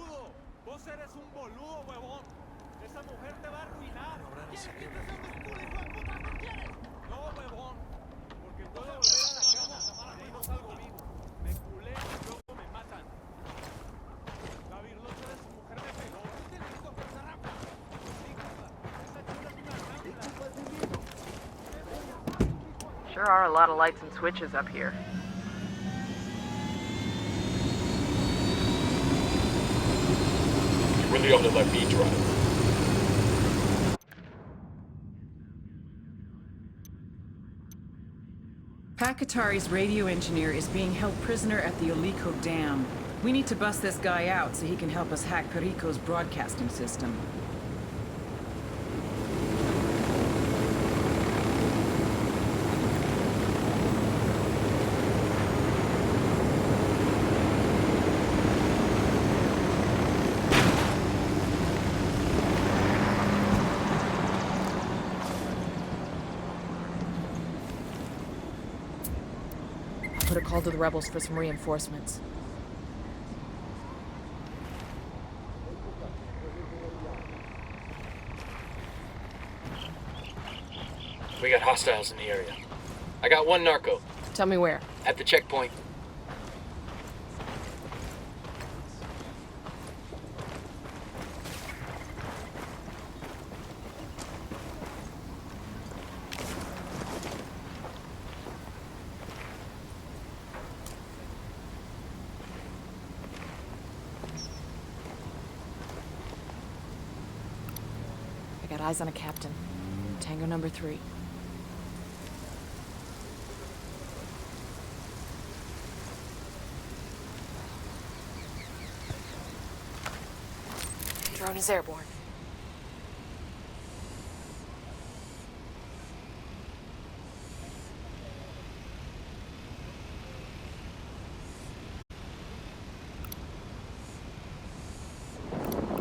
boludo! ¡Vos eres un boludo, huevón! ¡Esa mujer te va a arruinar! ¿Quieres que te sea un culo, hijo de puta? ¿Qué quieres? No, huevón. Porque puedo volver a la cama. De ahí no salgo vivo. Me culé y luego me matan. La virlocha de su mujer me pegó. ¿Tú te listo con esa rampa? Sí, puta. Esa chula es una rampa. Sure are a lot of lights and switches up here. You really ought to let me drive. Pakatari's radio engineer is being held prisoner at the Olico Dam. We need to bust this guy out so he can help us hack Perico's broadcasting system. Put a call to the rebels for some reinforcements. We got hostiles in the area. I got one narco. Tell me where. At the checkpoint. I got eyes on a captain. Tango number 3. Drone is airborne.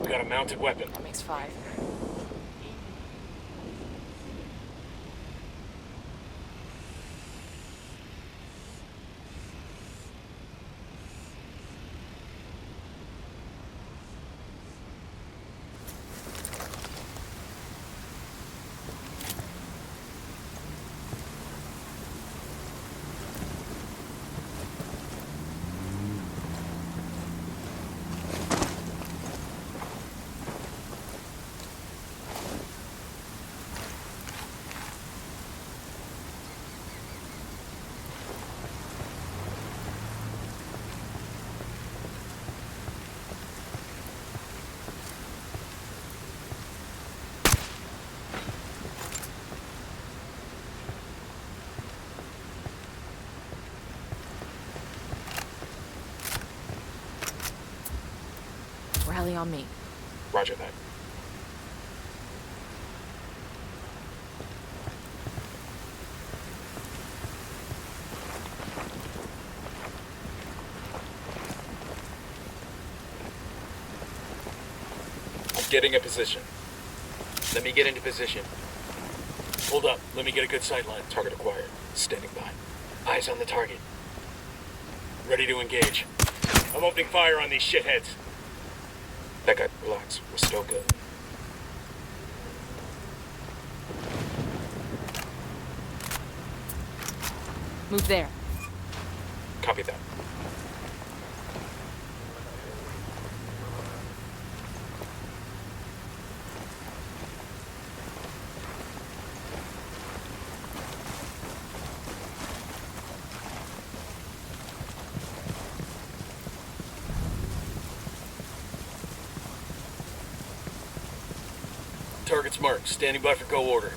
We got a mounted weapon. That makes 5. Rally on me. Roger that. I'm getting a position. Let me get into position. Hold up. Let me get a good sight line. Target acquired. Standing by. Eyes on the target. Ready to engage. I'm opening fire on these shitheads. That guy, relax. We're still good. Move there. Copy that. Target's marked. Standing by for go order.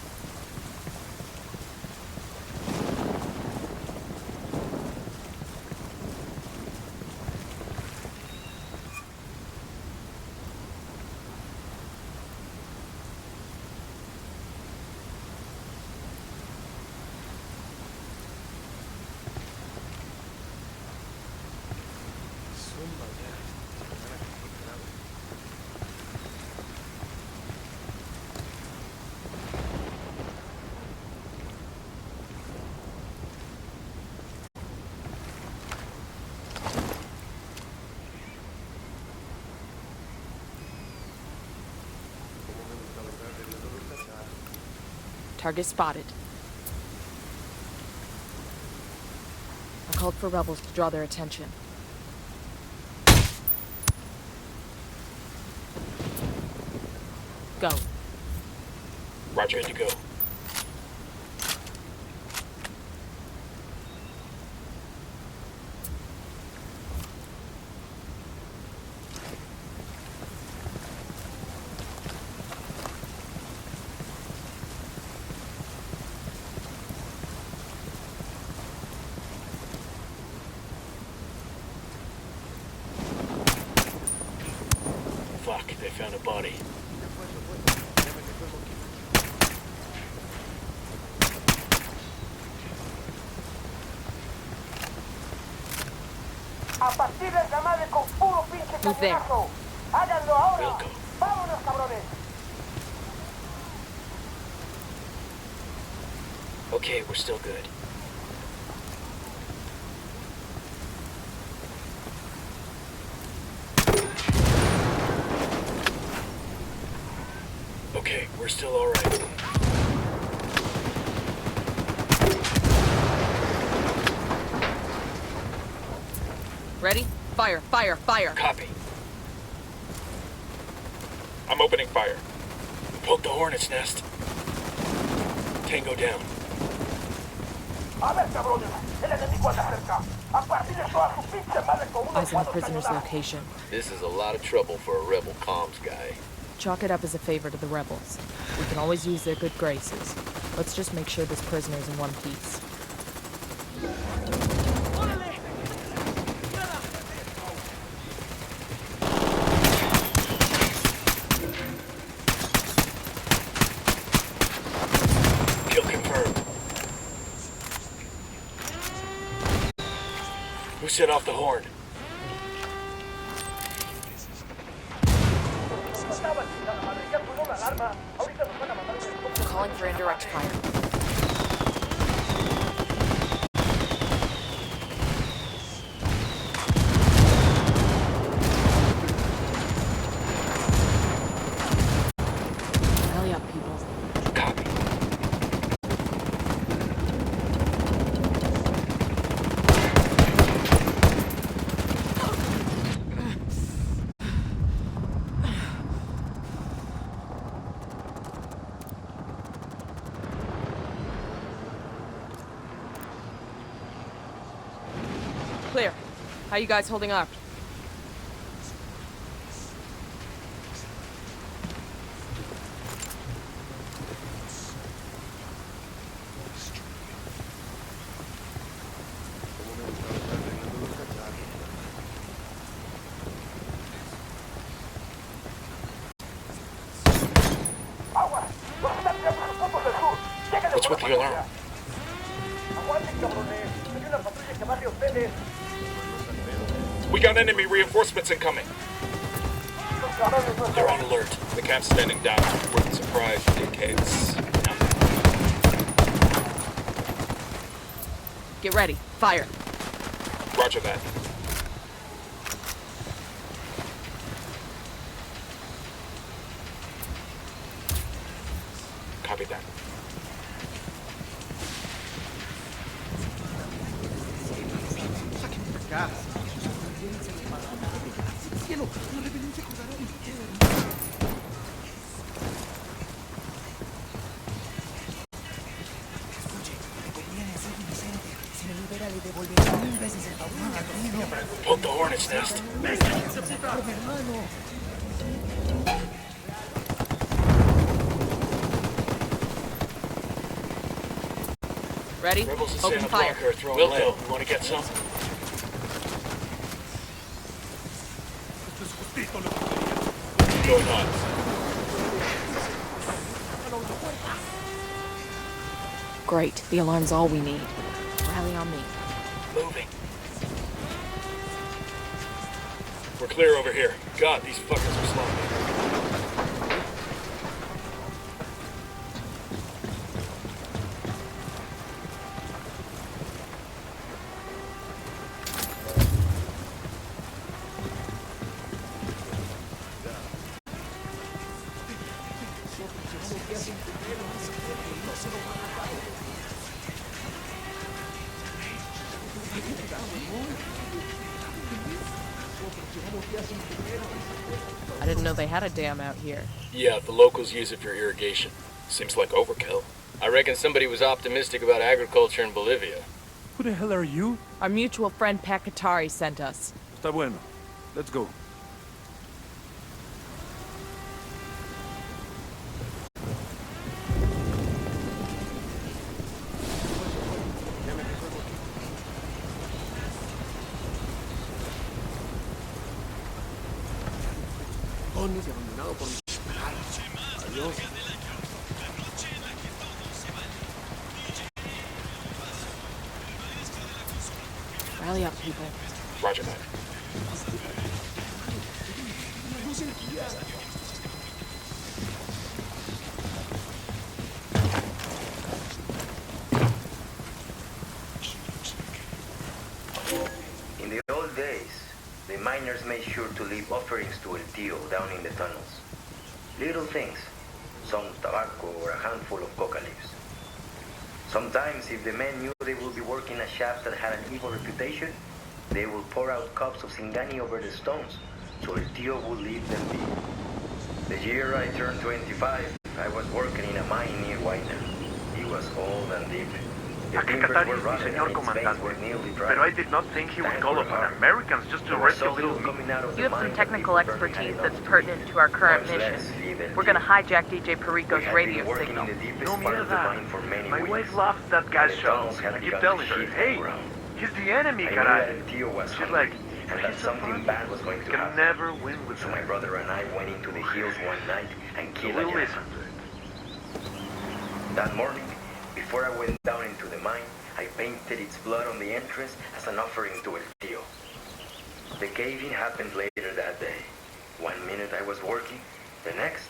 Target spotted. I called for rebels to draw their attention. Go. Roger, good to go. Fuck, they found a body. A partir del llamado con puro pinche Move there. cañonazo. Háganlo ahora. Wilco. Vámonos, cabrones. Okay, we're still good. Okay, we're still alright. Ready? Fire, fire, fire. Copy. I'm opening fire. Poke the hornet's nest. Tango down. A ver, cabrones. El enemigo anda cerca. A partir de eso a su pinche madre con unos Eyes on the cuantos prisoner's cañonazos. location. This is a lot of trouble for a rebel comms guy. Chalk it up as a favor to the rebels. We can always use their good graces. Let's just make sure this prisoner's in one piece. Kill confirmed. Who set off the horn? Calling for indirect fire. Rally up, people. Copy. Clear. How you guys holding up? Agua. Los están tirando los puntos del sur. Lléguenle What's por with la the alarm? patrulla. Aguanten, cabrones. Hay una patrulla que va hacia ustedes. We got enemy reinforcements incoming. Los cabrones no They're están. on alert. The camp's standing down. We're surprised, dickheads. No. Get ready. Fire. Roger that. Copy that. Poke the hornet's nest. Ready? Rebels in Open Santa fire. Blanca are throwing lead. You want to get some? What's going on? Great. The alarm's all we need. Rally on me. Moving. We're clear over here. God, these fuckers are slow. I didn't know they had a dam out here. Yeah, the locals use it for irrigation. Seems like overkill. I reckon somebody was optimistic about agriculture in Bolivia. Who the hell are you? Our mutual friend Pakatari sent us. Está bueno. Let's go. Rally up, people. Roger that. In the old days, the miners made sure to leave offerings to El Tío down in the tunnels. Little things, some tobacco or a handful of coca leaves. Sometimes, if the men knew they would be working a shaft that had an evil reputation, they would pour out cups of Singani over the stones, so El Tío would leave them be. The year I turned 25, I was working in a mine near Huayna. It was old and deep. Aquí Qatari is mi señor comandante, pero I did not think he would call upon Americans just to rescue little me. You have some technical expertise that's pertinent to our current mission. We're gonna hijack DJ Perico's radio signal. No mira that. My wife loves that guy's show. I keep telling her, hey, he's the enemy, caray. She's like, and that something bad was going to can happen. never win with So him. my brother and I went into the hills one night and killed a We'll llama. listen to it. That morning, before I went down into the mine, I painted its blood on the entrance as an offering to El Tío. The cave-in happened later that day. 1 minute I was working, the next,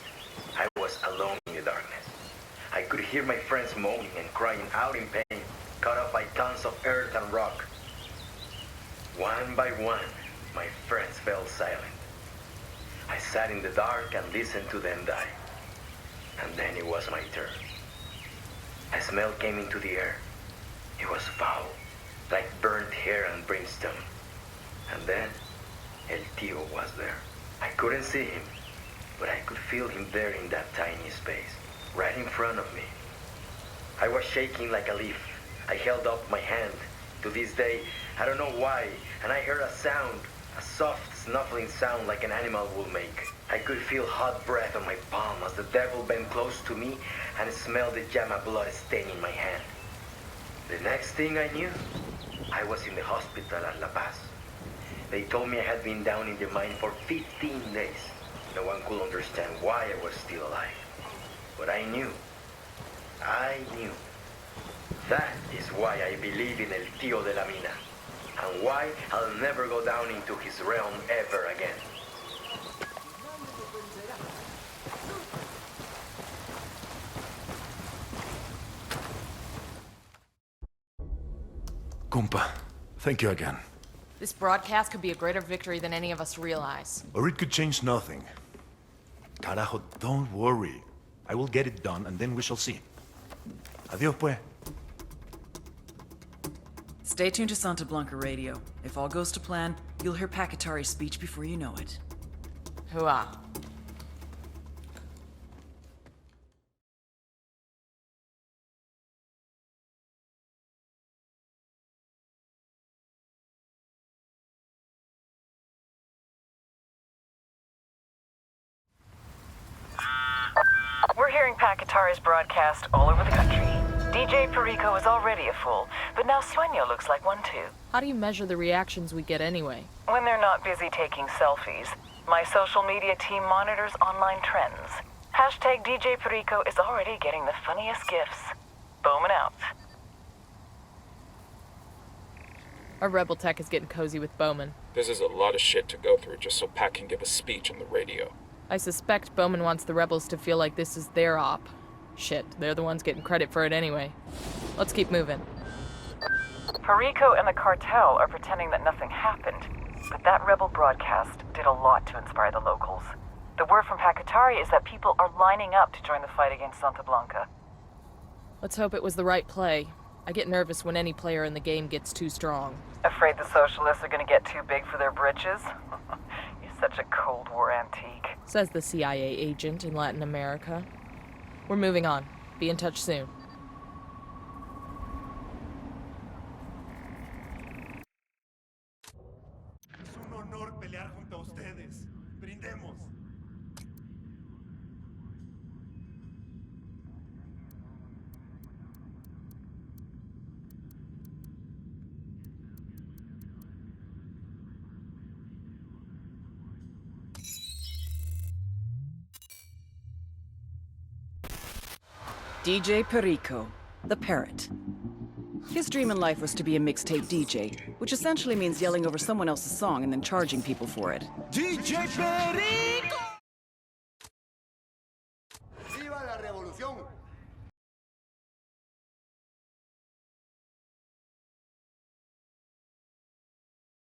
I was alone in the darkness. I could hear my friends moaning and crying out in pain, caught up by tons of earth and rock. One by one, my friends fell silent. I sat in the dark and listened to them die. And then it was my turn. A smell came into the air. It was foul, like burnt hair and brimstone. And then, El Tío was there. I couldn't see him, but I could feel him there in that tiny space, right in front of me. I was shaking like a leaf. I held up my hand. To this day, I don't know why, and I heard a sound, a soft, snuffling sound like an animal will make. I could feel hot breath on my palm as the devil bent close to me and smelled the llama blood staining my hand. The next thing I knew, I was in the hospital at La Paz. They told me I had been down in the mine for 15 days. No one could understand why I was still alive. But I knew. That is why I believe in El Tío de la Mina, and why I'll never go down into his realm ever again. Compa, thank you again. This broadcast could be a greater victory than any of us realize. Or it could change nothing. Carajo, don't worry. I will get it done, and then we shall see. Adios, pues. Stay tuned to Santa Blanca Radio. If all goes to plan, you'll hear Pakatari's speech before you know it. Hooah. We're hearing Pakatari's broadcast all over the country. DJ Perico is already a fool, but now Sueño looks like one too. How do you measure the reactions we get anyway? When they're not busy taking selfies, my social media team monitors online trends. Hashtag DJ Perico is already getting the funniest gifs. Bowman out. Our rebel tech is getting cozy with Bowman. This is a lot of shit to go through just so Pat can give a speech on the radio. I suspect Bowman wants the rebels to feel like this is their op. Shit, they're the ones getting credit for it anyway. Let's keep moving. Perico and the cartel are pretending that nothing happened, but that rebel broadcast did a lot to inspire the locals. The word from Pakatari is that people are lining up to join the fight against Santa Blanca. Let's hope it was the right play. I get nervous when any player in the game gets too strong. Afraid the socialists are gonna get too big for their britches? You're such a Cold War antique. Says the CIA agent in Latin America. We're moving on. Be in touch soon. Es un honor pelear junto a ustedes. Brindemos. DJ Perico, the parrot. His dream in life was to be a mixtape DJ, which essentially means yelling over someone else's song and then charging people for it. DJ Perico!